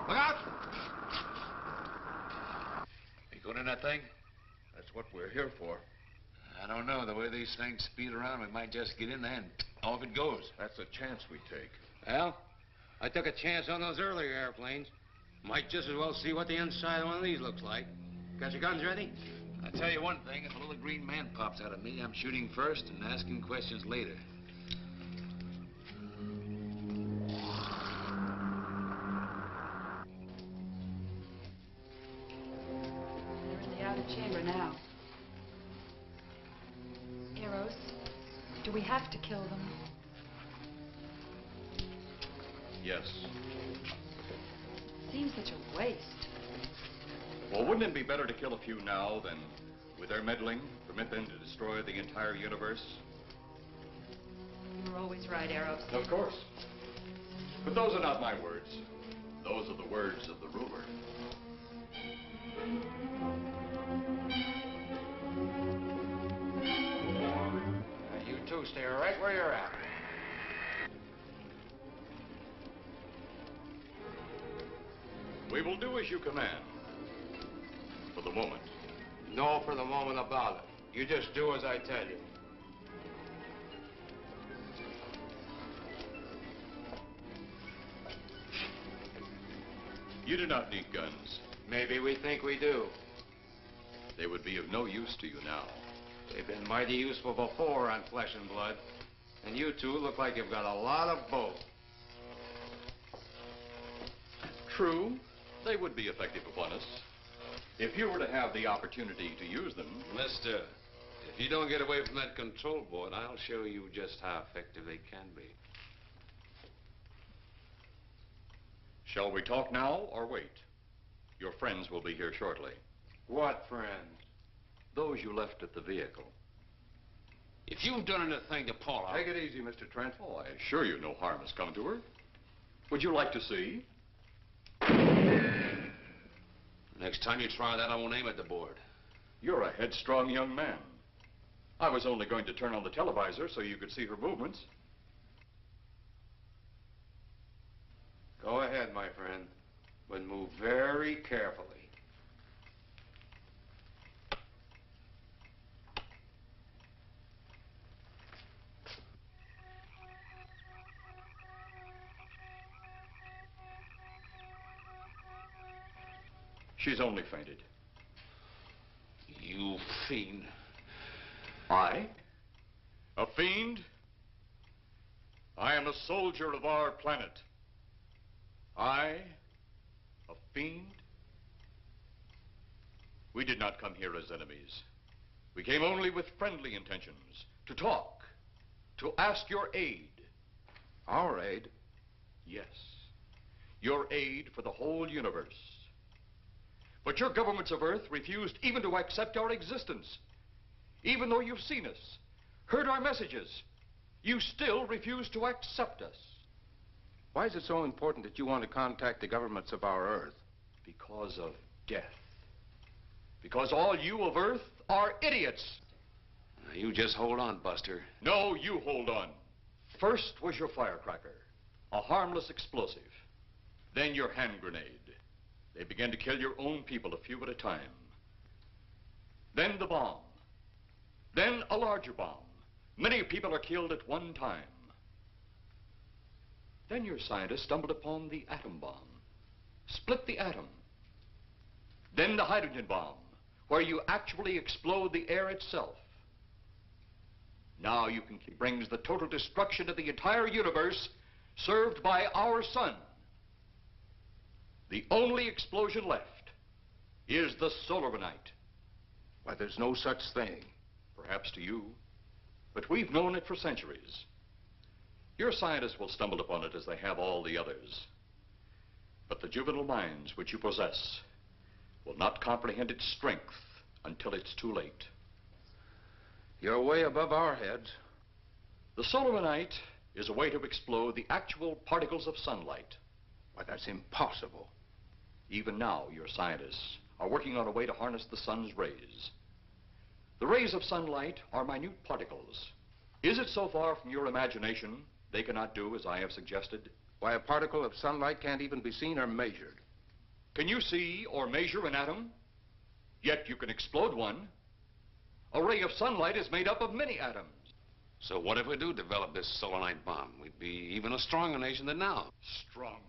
Look out! You going in that thing? That's what we're here for. I don't know. The way these things speed around, we might just get in there and off it goes. That's a chance we take. Well, I took a chance on those earlier airplanes. Might just as well see what the inside of one of these looks like. Got your guns ready? I'll tell you one thing. If a little green man pops out of me, I'm shooting first and asking questions later. They're in the outer chamber now. Eros, do we have to kill them? Yes. Seems such a waste. Well, wouldn't it be better to kill a few now than, with their meddling, permit them to destroy the entire universe? You're always right, Eros. Of course. But those are not my words. Those are the words of the ruler. You two stay right where you're at. We will do as you command. For the moment. No for the moment about it. You just do as I tell you. You do not need guns. Maybe we think we do. They would be of no use to you now. They've been mighty useful before on flesh and blood. And you two look like you've got a lot of both. True, they would be effective upon us. If you were to have the opportunity to use them... Mister, if you don't get away from that control board, I'll show you just how effective they can be. Shall we talk now or wait? Your friends will be here shortly. What friends? Those you left at the vehicle. If you've done anything to Paula... Take it easy, Mr. Trent. Oh, I assure you no harm has come to her. Would you like to see? Next time you try that, I won't aim at the board. You're a headstrong young man. I was only going to turn on the televisor so you could see her movements. Go ahead, my friend, but move very carefully. She's only fainted. You fiend. I? A fiend? I am a soldier of our planet. I? A fiend? We did not come here as enemies. We came only with friendly intentions, to talk, to ask your aid. Our aid? Yes, your aid for the whole universe. But your governments of Earth refused even to accept our existence. Even though you've seen us, heard our messages, you still refuse to accept us. Why is it so important that you want to contact the governments of our Earth? Because of death. Because all you of Earth are idiots. Now, you just hold on, Buster. No, you hold on. First was your firecracker, a harmless explosive. Then your hand grenade. They began to kill your own people a few at a time. Then the bomb. Then a larger bomb. Many people are killed at one time. Then your scientists stumbled upon the atom bomb. split the atom. Then the hydrogen bomb, where you actually explode the air itself. Now you can brings the total destruction of the entire universe served by our sun. The only explosion left is the solarite. Why, there's no such thing. Perhaps to you, but we've known it for centuries. Your scientists will stumble upon it as they have all the others. But the juvenile minds which you possess will not comprehend its strength until it's too late. You're way above our heads. The solarite is a way to explode the actual particles of sunlight. Why, that's impossible. Even now, your scientists are working on a way to harness the sun's rays. The rays of sunlight are minute particles. Is it so far from your imagination they cannot do as I have suggested? Why, a particle of sunlight can't even be seen or measured. Can you see or measure an atom? Yet you can explode one. A ray of sunlight is made up of many atoms. So what if we do develop this solarite bomb? We'd be even a stronger nation than now. Stronger.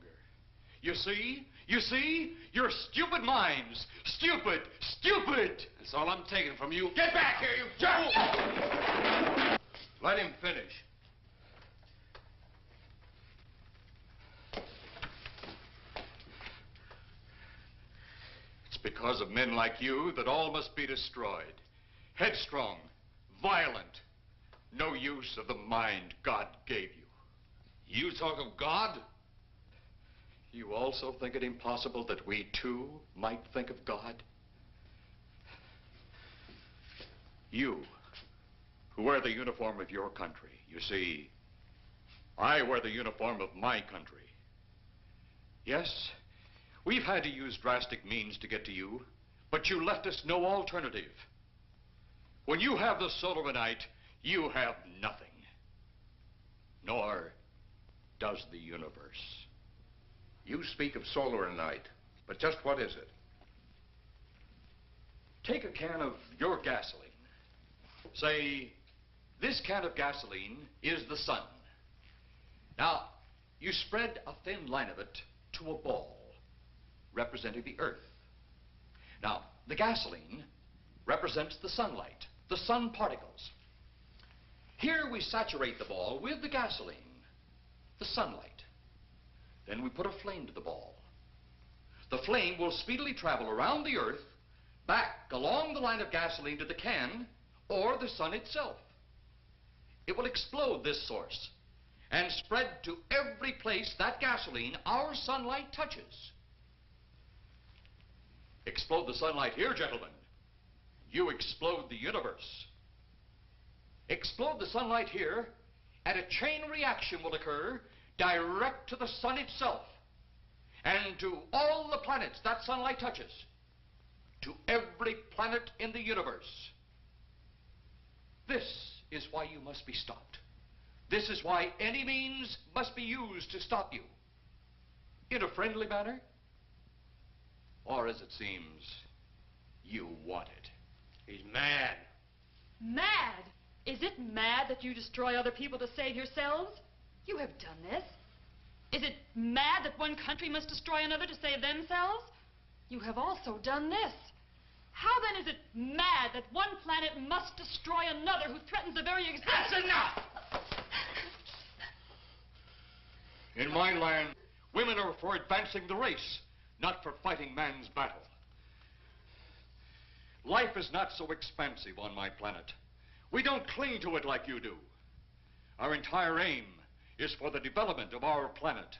You see? You see? Your stupid minds. Stupid! Stupid! That's all I'm taking from you. Get back here, you fool! Let him finish. It's because of men like you that all must be destroyed. Headstrong, violent, no use of the mind God gave you. You talk of God? You also think it impossible that we too might think of God? You, who wear the uniform of your country, you see, I wear the uniform of my country. Yes, we've had to use drastic means to get to you, but you left us no alternative. When you have the solarite, you have nothing. Nor does the universe. You speak of solarite, but just what is it? Take a can of your gasoline. Say, this can of gasoline is the sun. Now, you spread a thin line of it to a ball, representing the earth. Now, the gasoline represents the sunlight, the sun particles. Here we saturate the ball with the gasoline, the sunlight. Then we put a flame to the ball. The flame will speedily travel around the earth, back along the line of gasoline to the can, or the sun itself. It will explode this source and spread to every place that gasoline, our sunlight, touches. Explode the sunlight here, gentlemen. You explode the universe. Explode the sunlight here, and a chain reaction will occur direct to the sun itself and to all the planets that sunlight touches, to every planet in the universe. This is why you must be stopped. This is why any means must be used to stop you. In a friendly manner, or as it seems, you want it. He's mad. Mad? Is it mad that you destroy other people to save yourselves? You have done this. Is it mad that one country must destroy another to save themselves? You have also done this. How then is it mad that one planet must destroy another who threatens the very existence? That's enough! In my land, women are for advancing the race, not for fighting man's battle. Life is not so expansive on my planet. We don't cling to it like you do. Our entire aim is for the development of our planet.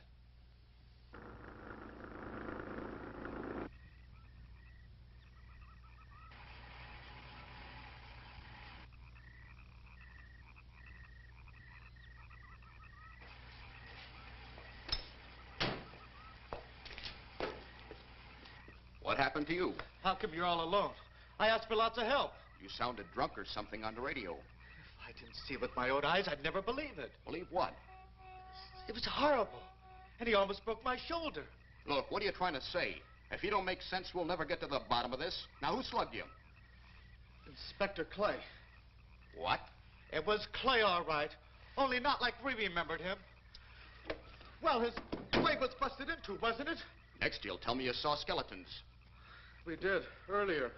What happened to you? How come you're all alone? I asked for lots of help. You sounded drunk or something on the radio. If I didn't see it with my own eyes, I'd never believe it. Believe what? It was horrible. And he almost broke my shoulder. Look, what are you trying to say? If you don't make sense, we'll never get to the bottom of this. Now, who slugged you? Inspector Clay. What? It was Clay, all right. Only not like we remembered him. Well, his leg was busted into, wasn't it? Next, you'll tell me you saw skeletons. We did, earlier.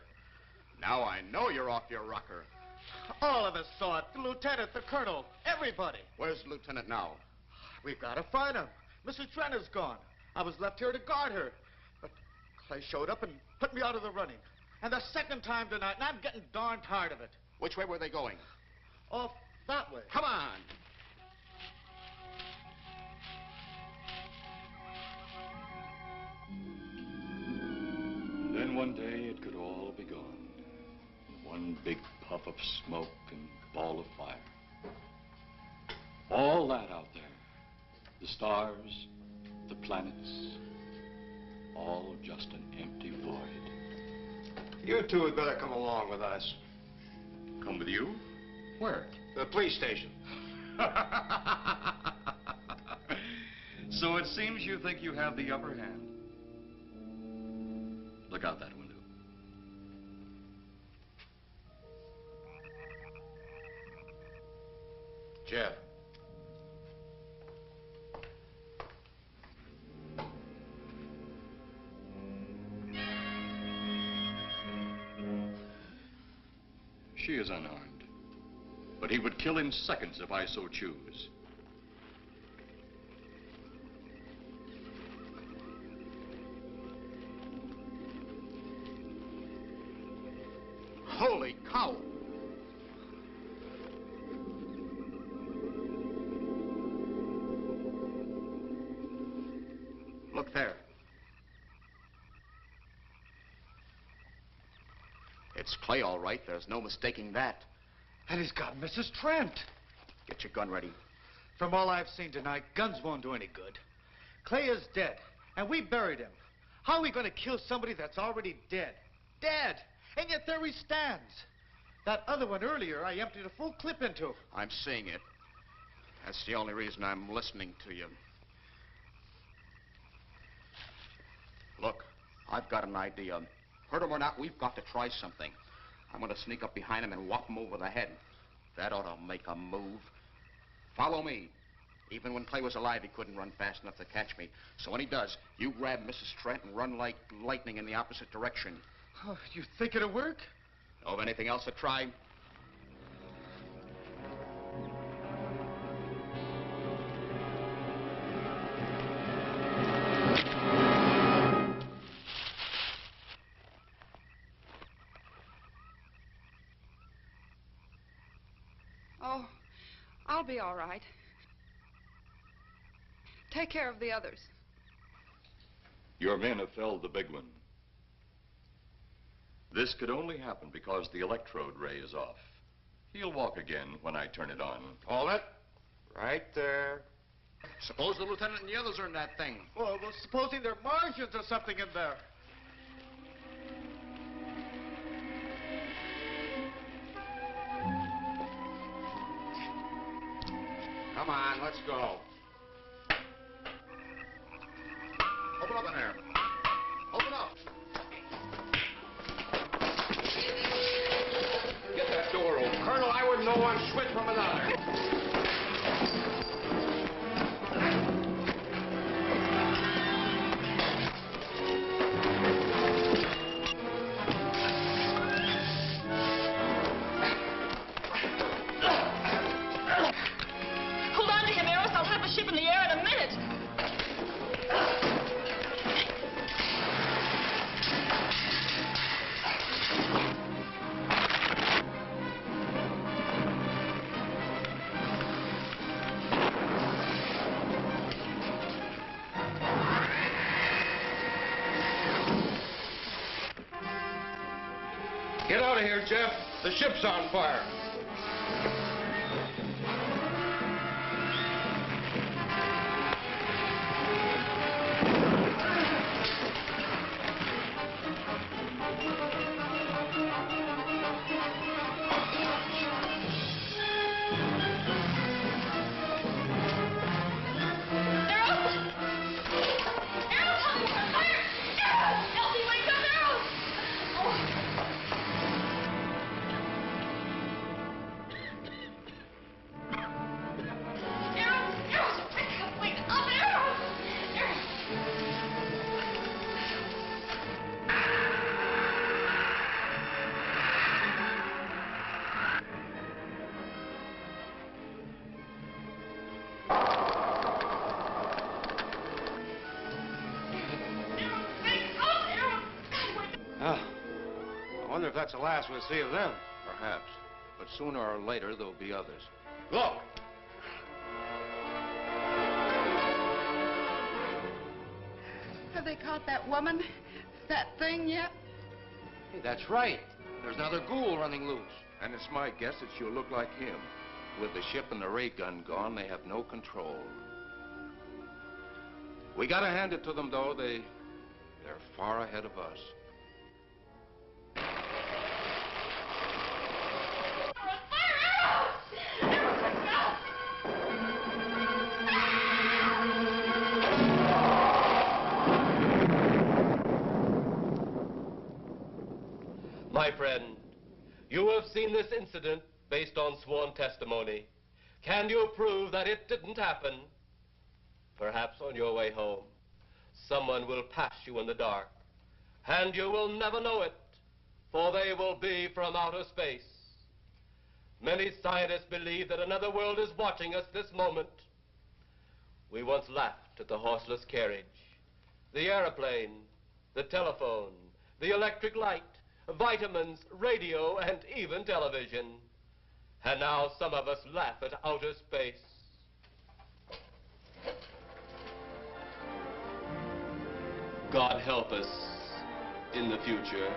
Now I know you're off your rocker. All of us saw it. The lieutenant, the colonel, everybody. Where's the lieutenant now? We've got to find him. Mrs. Trent is gone. I was left here to guard her. But Clay showed up and put me out of the running. And the second time tonight, and I'm getting darn tired of it. Which way were they going? Off that way. Come on. Then one day it could all be gone. One big puff of smoke and ball of fire. All that out there. The stars, the planets, all just an empty void. You two had better come along with us. Come with you? Where? The police station. So it seems you think you have the upper hand. Look out that window. Jeff. She is unarmed. But he would kill in seconds if I so choose. Holy cow! Look there. It's Clay, all right. There's no mistaking that. And he's got Mrs. Trent. Get your gun ready. From all I've seen tonight, guns won't do any good. Clay is dead, and we buried him. How are we going to kill somebody that's already dead? Dead! And yet there he stands. That other one earlier, I emptied a full clip into. I'm seeing it. That's the only reason I'm listening to you. Look, I've got an idea. Hurt him or not, we've got to try something. I'm going to sneak up behind him and whop him over the head. That ought to make a move. Follow me. Even when Clay was alive, he couldn't run fast enough to catch me. So when he does, you grab Mrs. Trent and run like lightning in the opposite direction. Oh, you think it'll work? Know of anything else to try? Oh, I'll be all right. Take care of the others. Your men have felled the big one. This could only happen because the electrode ray is off. He'll walk again when I turn it on. Hold it. Right there. Suppose the lieutenant and the others are in that thing. Well, supposing there are Martians or something in there. Come on, let's go. Open up in there. Open up. Get that door open. Colonel, I wouldn't know one switch from another. Hold on to him, Eros. I'll have the ship in the air in a minute. Get out of here, Jeff. The ship's on fire. I wonder if that's the last we'll see of them. Perhaps. But sooner or later, there'll be others. Look! Have they caught that woman? That thing yet? Hey, that's right. There's another ghoul running loose. And it's my guess that she'll look like him. With the ship and the ray gun gone, they have no control. We gotta hand it to them, though. They're far ahead of us. My friend, you have seen this incident based on sworn testimony. Can you prove that it didn't happen? Perhaps on your way home, someone will pass you in the dark, and you will never know it, for they will be from outer space. Many scientists believe that another world is watching us this moment. We once laughed at the horseless carriage, the airplane, the telephone, the electric light, vitamins, radio, and even television. And now some of us laugh at outer space. God help us in the future.